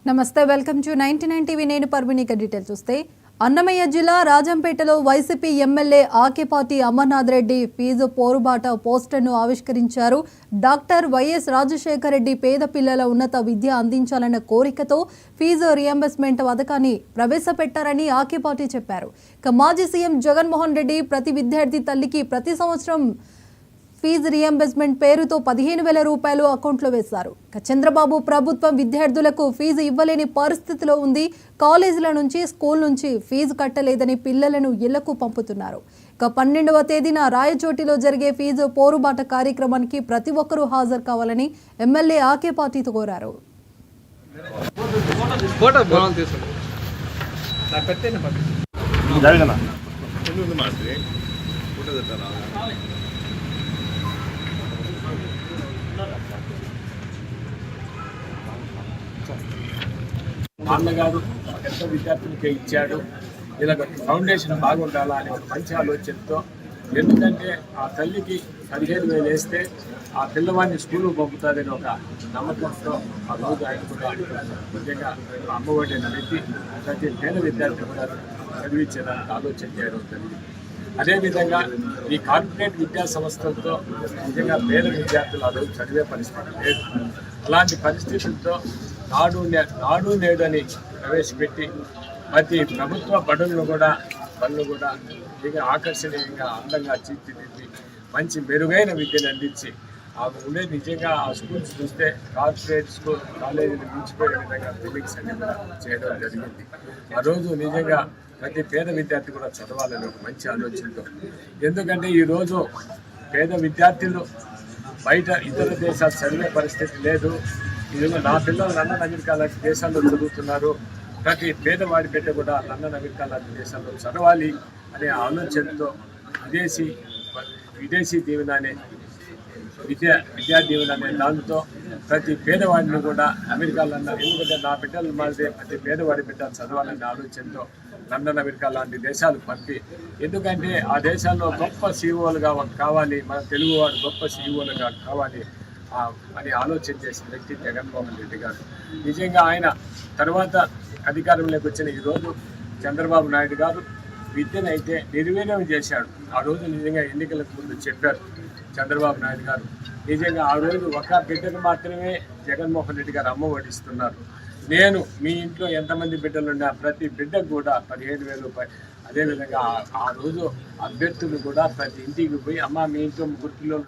నమస్తే, welcome to 99 TV. నేను పర్వినిక. Detail చూస్తే అన్నమయ్య జిల్లా రాజంపేటలో YCP MLA Akepati Amarnath Reddy fees పోరుబాట పోస్టర్ను ఆవిష్కరించారు. డాక్టర్ వైఎస్ రాజశేఖర రెడ్డి పేద పిల్లల ఉన్నత విద్య అందించాలన్న కోరికతో ఫీజు రియంబర్స్మెంట్ పథకాన్ని ప్రవేశపెట్టారని ఆకేపాటి చెప్పారు. మాజీ సీఎం జగన్మోహన్ రెడ్డి ప్రతి విద్యార్థి తల్లికి ప్రతి సంవత్సరం ఫీజు రియంబర్స్మెంట్ పేరుతో 15,000 రూపాయలు అకౌంట్లో వేశారు. చంద్రబాబు ప్రభుత్వం విద్యార్థులకు ఫీజు ఇవ్వలేని పరిస్థితిలో ఉంది. కాలేజీల నుంచి, స్కూల్ నుంచి ఫీజు కట్టలేదని పిల్లలను ఇళ్లకు పంపుతున్నారు. 12వ తేదీన రాయచోటిలో జరిగే ఫీజు పోరుబాట కార్యక్రమానికి ప్రతి ఒక్కరూ హాజరు కావాలని ఎమ్మెల్యే ఆకేపాటితో కోరారు. నాన్నగారు ఎంత విద్యార్థులకే ఇచ్చాడు, ఇలా ఫౌండేషన్ బాగుండాలా అనే ఒక మంచి ఆలోచనతో, ఎందుకంటే ఆ తల్లికి 15,000 వేస్తే ఆ పిల్లవాడిని స్కూల్కి పంపుతారని ఒక నమ్మకంతో ఆ రోజు ఆయన కూడా ముఖ్యంగా అమ్మఒడి పెట్టి ప్రతి పేద విద్యార్థి కూడా చదివించేదానికి ఆలోచన చేయడం జరిగింది. అదేవిధంగా ఈ కార్పొరేట్ విద్యా సంస్థలతో నిజంగా పేద విద్యార్థులు ఆ రోజు చదివే పరిస్థితి లేదు. అలాంటి పరిస్థితులతో నాడు నేడని ప్రవేశపెట్టి ప్రతి ప్రభుత్వ బడులను కూడా నిజంగా ఆకర్షణీయంగా అందంగా తీర్చిదిద్ది మంచి మెరుగైన విద్యను అందించి ఉండే నిజంగా ఆ స్కూల్స్ చూస్తే కార్పొరేట్ స్కూల్ కాలేజీలు మించిపోయే విధంగా బిల్డింగ్స్ అన్ని కూడా చేయడం జరిగింది. ఆ రోజు నిజంగా ప్రతి పేద విద్యార్థి కూడా చదవాలని ఒక మంచి ఆలోచనతో, ఎందుకంటే ఈరోజు పేద విద్యార్థులు బయట ఇతర దేశాలు చదివే పరిస్థితి లేదు. ఈరోజు నా పిల్లలు లండన్, అమెరికా లాంటి దేశాల్లో చదువుతున్నారు. ప్రతి పేదవాడి బిడ్డ కూడా లండన్, అమెరికా లాంటి దేశాల్లో చదవాలి అనే ఆలోచనతో విదేశీ దీవెన అనే విద్యా దీవెన అనే దాంతో ప్రతి పేదవాడిని కూడా అమెరికా, లండన్, ఎందుకంటే నా బిడ్డలు మారితే ప్రతి పేదవాడి బిడ్డ చదవాలనే ఆలోచనతో లండన్, అమెరికా లాంటి దేశాలు పంపి, ఎందుకంటే ఆ దేశాల్లో గొప్ప సీఈఓలుగా కావాలి, మన తెలుగువాడు గొప్ప సీఈఓలుగా కావాలి అని ఆలోచన చేసిన వ్యక్తి జగన్మోహన్ రెడ్డి గారు. నిజంగా ఆయన తర్వాత అధికారంలోకి వచ్చిన ఈరోజు చంద్రబాబు నాయుడు గారు విద్యను అయితే నిర్వీర్యం చేశాడు. ఆ రోజు నిజంగా ఎన్నికలకు ముందు చెప్పారు చంద్రబాబు నాయుడు గారు. నిజంగా ఆ రోజు ఒక బిడ్డకు మాత్రమే జగన్మోహన్ రెడ్డి గారు అమ్మ ఒడిస్తున్నారు. నేను మీ ఇంట్లో ఎంతమంది బిడ్డలున్నా ప్రతి బిడ్డకు కూడా 15,000 రూపాయలు. అదేవిధంగా ఆ రోజు అభ్యర్థులు కూడా ప్రతి ఇంటికి పోయి, అమ్మ మీ ఇంట్లో 3 పిల్లలు